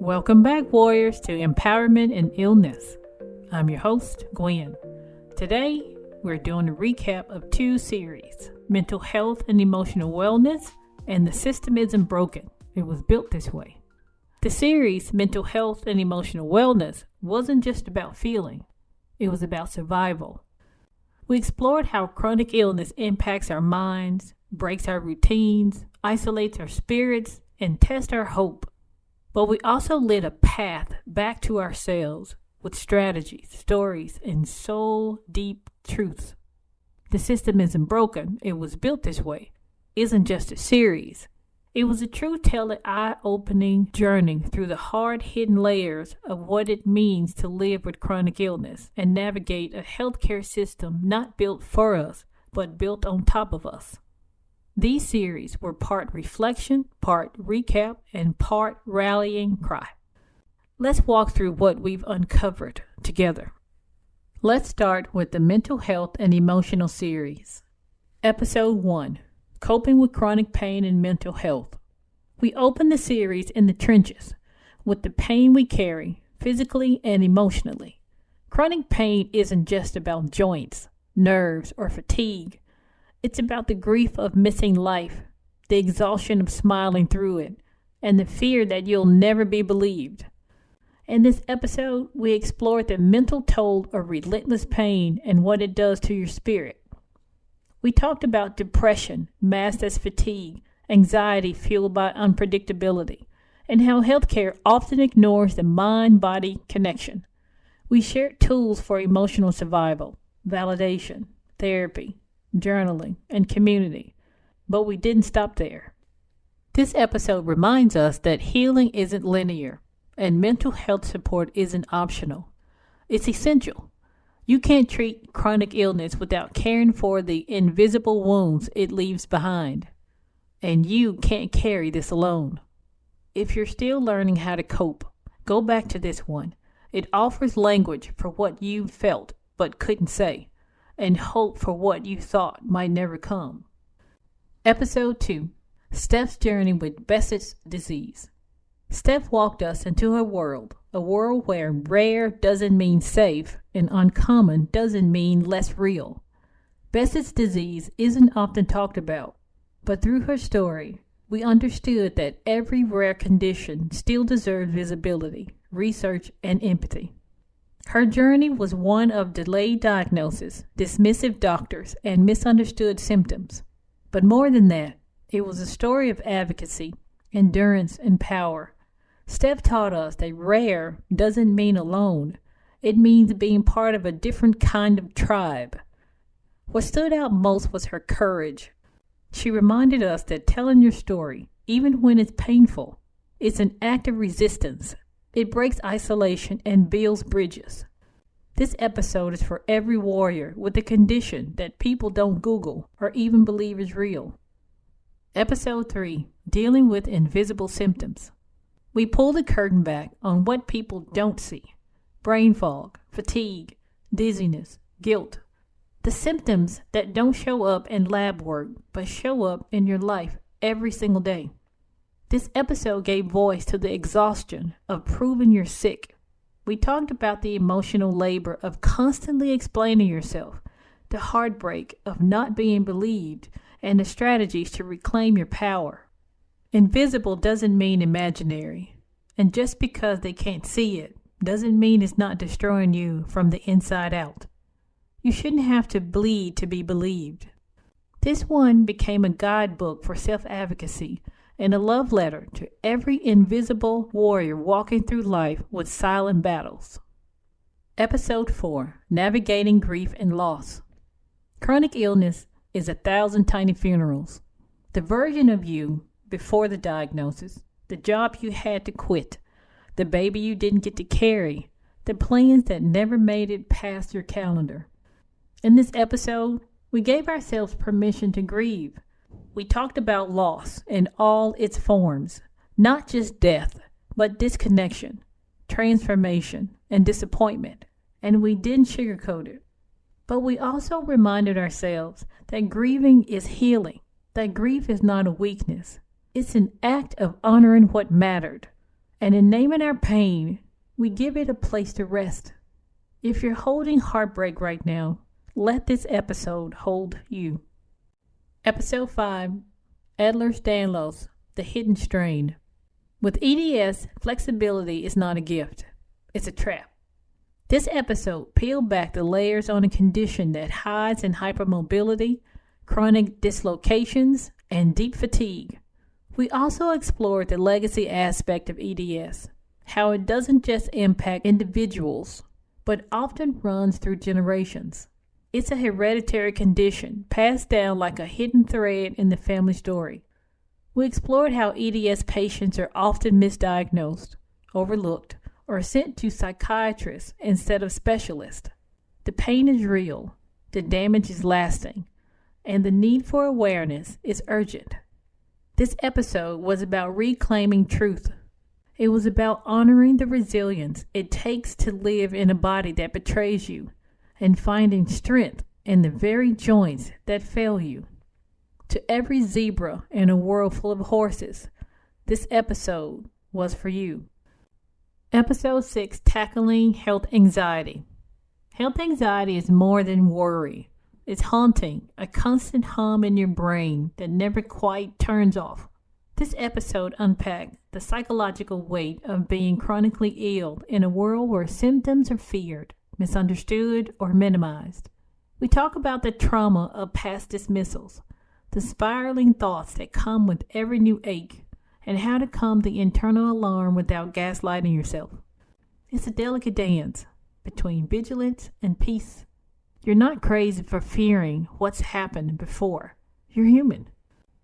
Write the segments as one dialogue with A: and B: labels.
A: Welcome back, warriors, to Empowerment in Illness. I'm your host, Gwen. Today, we're doing a recap of two series, Mental Health and Emotional Wellness, and The System Isn't Broken. It was built this way. The series, Mental Health and Emotional Wellness, wasn't just about feeling. It was about survival. We explored how chronic illness impacts our minds, breaks our routines, isolates our spirits, and tests our hope. But we also lit a path back to ourselves with strategies, stories, and soul-deep truths. The System Isn't Broken, It Was Built This Way, isn't just a series. It was a truth-telling, eye-opening journey through the hard-hidden layers of what it means to live with chronic illness and navigate a healthcare system not built for us, but built on top of us. These series were part reflection, part recap, and part rallying cry. Let's walk through what we've uncovered together. Let's start with the Mental Health and Emotional series. Episode 1, Coping with Chronic Pain and Mental Health. We open the series in the trenches with the pain we carry, physically and emotionally. Chronic pain isn't just about joints, nerves, or fatigue. It's about the grief of missing life, the exhaustion of smiling through it, and the fear that you'll never be believed. In this episode, we explored the mental toll of relentless pain and what it does to your spirit. We talked about depression, masked as fatigue, anxiety fueled by unpredictability, and how healthcare often ignores the mind-body connection. We shared tools for emotional survival, validation, therapy, journaling, and community, but we didn't stop there. This episode reminds us that healing isn't linear, and mental health support isn't optional. It's essential. You can't treat chronic illness without caring for the invisible wounds it leaves behind, and you can't carry this alone. If you're still learning how to cope, go back to this one. It offers language for what you felt but couldn't say, and hope for what you thought might never come. Episode 2, Steph's Journey with Behçet's Disease. Steph walked us into a world where rare doesn't mean safe and uncommon doesn't mean less real. Behçet's disease isn't often talked about, but through her story, we understood that every rare condition still deserves visibility, research, and empathy. Her journey was one of delayed diagnosis, dismissive doctors, and misunderstood symptoms. But more than that, it was a story of advocacy, endurance, and power. Steph taught us that rare doesn't mean alone. It means being part of a different kind of tribe. What stood out most was her courage. She reminded us that telling your story, even when it's painful, is an act of resistance. It breaks isolation and builds bridges. This episode is for every warrior with a condition that people don't Google or even believe is real. Episode 3, Dealing with Invisible Symptoms. We pull the curtain back on what people don't see. Brain fog, fatigue, dizziness, guilt. The symptoms that don't show up in lab work, but show up in your life every single day. This episode gave voice to the exhaustion of proving you're sick. We talked about the emotional labor of constantly explaining yourself, the heartbreak of not being believed, and the strategies to reclaim your power. Invisible doesn't mean imaginary, and just because they can't see it doesn't mean it's not destroying you from the inside out. You shouldn't have to bleed to be believed. This one became a guidebook for self-advocacy and a love letter to every invisible warrior walking through life with silent battles. Episode 4, Navigating Grief and Loss. Chronic illness is 1,000 tiny funerals. The version of you before the diagnosis, the job you had to quit, the baby you didn't get to carry, the plans that never made it past your calendar. In this episode, we gave ourselves permission to grieve. We talked about loss in all its forms, not just death, but disconnection, transformation, and disappointment, and we didn't sugarcoat it. But we also reminded ourselves that grieving is healing, that grief is not a weakness. It's an act of honoring what mattered. And in naming our pain, we give it a place to rest. If you're holding heartbreak right now, let this episode hold you. Episode 5, Ehlers-Danlos, The Hidden Strain. With EDS, flexibility is not a gift. It's a trap. This episode peeled back the layers on a condition that hides in hypermobility, chronic dislocations, and deep fatigue. We also explored the legacy aspect of EDS, how it doesn't just impact individuals, but often runs through generations. It's a hereditary condition passed down like a hidden thread in the family story. We explored how EDS patients are often misdiagnosed, overlooked, or sent to psychiatrists instead of specialists. The pain is real, the damage is lasting, and the need for awareness is urgent. This episode was about reclaiming truth. It was about honoring the resilience it takes to live in a body that betrays you and finding strength in the very joints that fail you. To every zebra in a world full of horses, this episode was for you. Episode 6, Tackling Health Anxiety. Health anxiety is more than worry. It's haunting, a constant hum in your brain that never quite turns off. This episode unpacked the psychological weight of being chronically ill in a world where symptoms are feared, misunderstood, or minimized. We talk about the trauma of past dismissals, the spiraling thoughts that come with every new ache, and how to calm the internal alarm without gaslighting yourself. It's a delicate dance between vigilance and peace. You're not crazy for fearing what's happened before. You're human.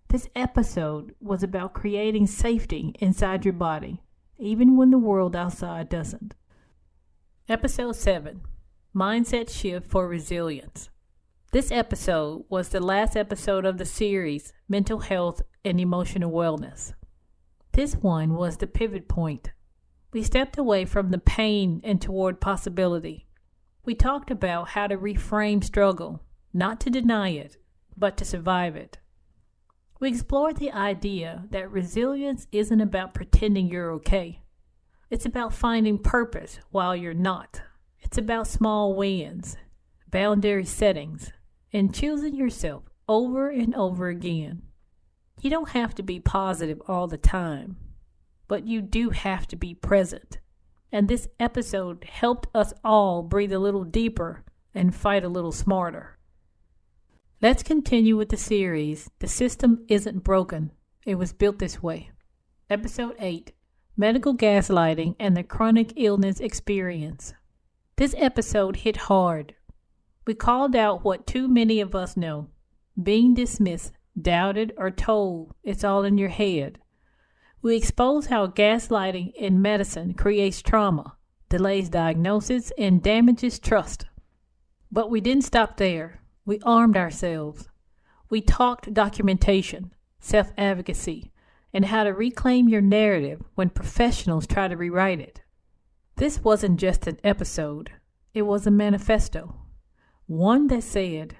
A: This episode was about creating safety inside your body, even when the world outside doesn't. Episode 7, Mindset Shift for Resilience. This episode was the last episode of the series, Mental Health and Emotional Wellness. This one was the pivot point. We stepped away from the pain and toward possibility. We talked about how to reframe struggle, not to deny it, but to survive it. We explored the idea that resilience isn't about pretending you're okay. It's about finding purpose while you're not. It's about small wins, boundary settings, and choosing yourself over and over again. You don't have to be positive all the time, but you do have to be present. And this episode helped us all breathe a little deeper and fight a little smarter. Let's continue with the series, The System Isn't Broken. It was built this way. Episode 8, Medical Gaslighting and the Chronic Illness Experience. This episode hit hard. We called out what too many of us know. Being dismissed, doubted, or told it's all in your head. We expose how gaslighting in medicine creates trauma, delays diagnosis, and damages trust. But we didn't stop there. We armed ourselves. We talked documentation, self-advocacy, and how to reclaim your narrative when professionals try to rewrite it. This wasn't just an episode. It was a manifesto. One that said,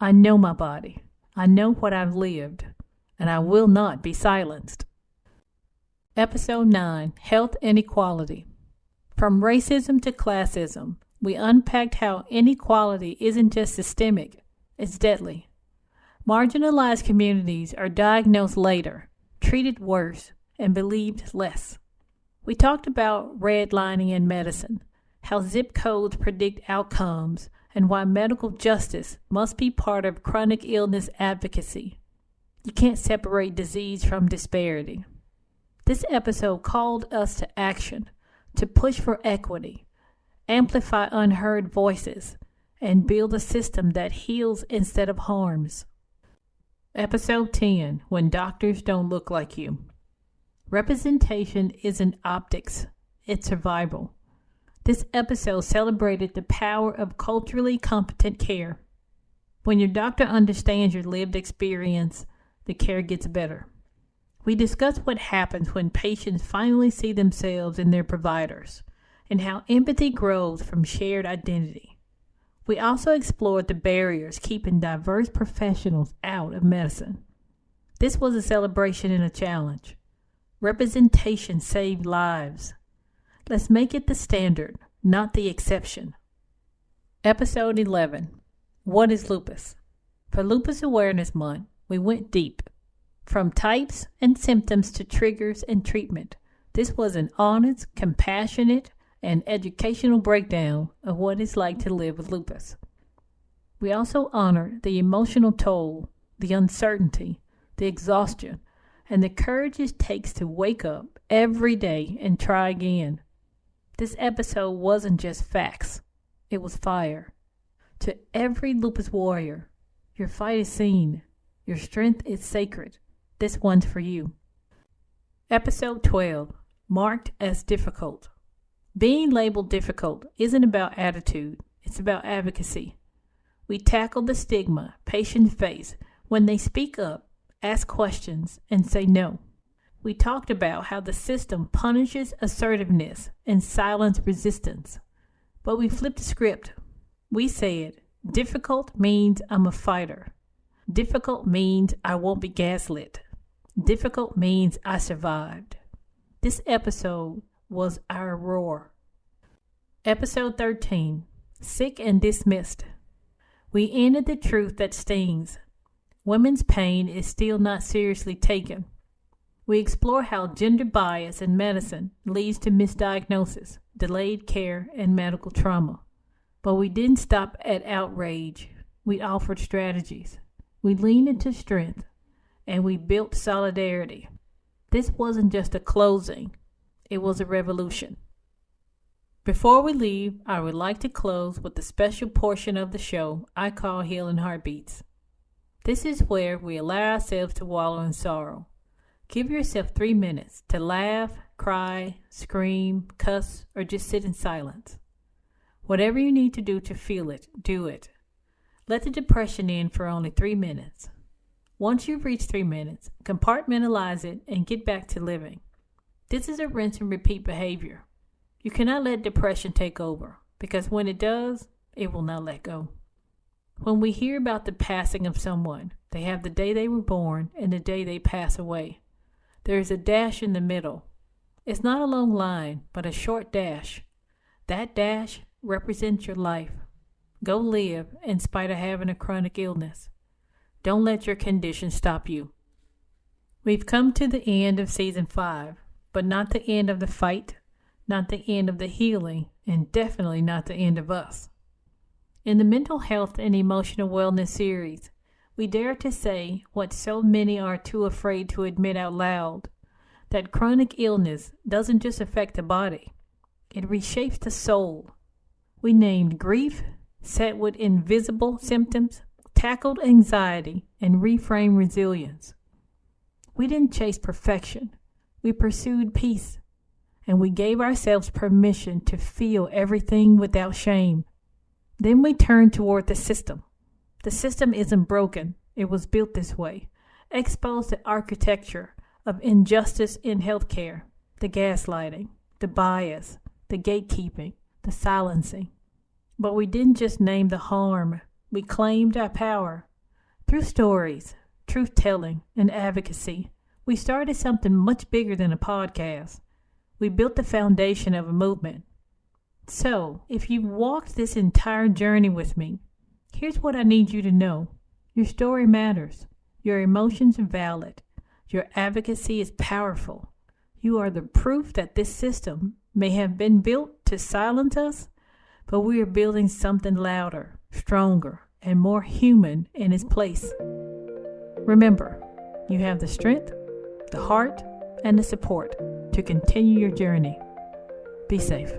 A: I know my body. I know what I've lived, and I will not be silenced. Episode 9, Health Inequality. From racism to classism, we unpacked how inequality isn't just systemic, it's deadly. Marginalized communities are diagnosed later, treated worse, and believed less. We talked about redlining in medicine, how zip codes predict outcomes, and why medical justice must be part of chronic illness advocacy. You can't separate disease from disparity. This episode called us to action, to push for equity, amplify unheard voices, and build a system that heals instead of harms. Episode 10, When Doctors Don't Look Like You. Representation isn't optics, it's survival. This episode celebrated the power of culturally competent care. When your doctor understands your lived experience, the care gets better. We discussed what happens when patients finally see themselves in their providers, and how empathy grows from shared identity. We also explored the barriers keeping diverse professionals out of medicine. This was a celebration and a challenge. Representation saved lives. Let's make it the standard, not the exception. Episode 11. What is lupus? For Lupus Awareness Month, we went deep. From types and symptoms to triggers and treatment. This was an honest, compassionate, and educational breakdown of what it's like to live with lupus. We also honor the emotional toll, the uncertainty, the exhaustion, and the courage it takes to wake up every day and try again. This episode wasn't just facts, it was fire. To every lupus warrior, your fight is seen, your strength is sacred. This one's for you. Episode 12, marked as difficult. Being labeled difficult isn't about attitude, it's about advocacy. We tackle the stigma patients face when they speak up, ask questions, and say no. We talked about how the system punishes assertiveness and silence resistance. But we flipped the script. We said, difficult means I'm a fighter. Difficult means I won't be gaslit. Difficult means I survived. This episode was our roar. Episode 13, Sick and Dismissed. We ended the truth that stings. Women's pain is still not seriously taken. We explore how gender bias in medicine leads to misdiagnosis, delayed care, and medical trauma. But we didn't stop at outrage. We offered strategies. We leaned into strength, and we built solidarity. This wasn't just a closing, it was a revolution. Before we leave, I would like to close with the special portion of the show I call Healing Heartbeats. This is where we allow ourselves to wallow in sorrow. Give yourself 3 minutes to laugh, cry, scream, cuss, or just sit in silence. Whatever you need to do to feel it, do it. Let the depression in for only 3 minutes. Once you've reached 3 minutes, compartmentalize it and get back to living. This is a rinse and repeat behavior. You cannot let depression take over, because when it does, it will not let go. When we hear about the passing of someone, they have the day they were born and the day they pass away. There is a dash in the middle. It's not a long line, but a short dash. That dash represents your life. Go live in spite of having a chronic illness. Don't let your condition stop you. We've come to the end of season 5, but not the end of the fight, not the end of the healing, and definitely not the end of us. In the Mental Health and Emotional Wellness series, we dare to say what so many are too afraid to admit out loud, that chronic illness doesn't just affect the body, it reshapes the soul. We named grief, sat with invisible symptoms, tackled anxiety, and reframed resilience. We didn't chase perfection, we pursued peace, and we gave ourselves permission to feel everything without shame. Then we turned toward the system. The system isn't broken. It was built this way. Exposed the architecture of injustice in healthcare, the gaslighting, the bias, the gatekeeping, the silencing. But we didn't just name the harm. We claimed our power. Through stories, truth-telling, and advocacy, we started something much bigger than a podcast. We built the foundation of a movement. So, if you've walked this entire journey with me, here's what I need you to know. Your story matters. Your emotions are valid. Your advocacy is powerful. You are the proof that this system may have been built to silence us, but we are building something louder, stronger, and more human in its place. Remember, you have the strength, the heart, and the support to continue your journey. Be safe.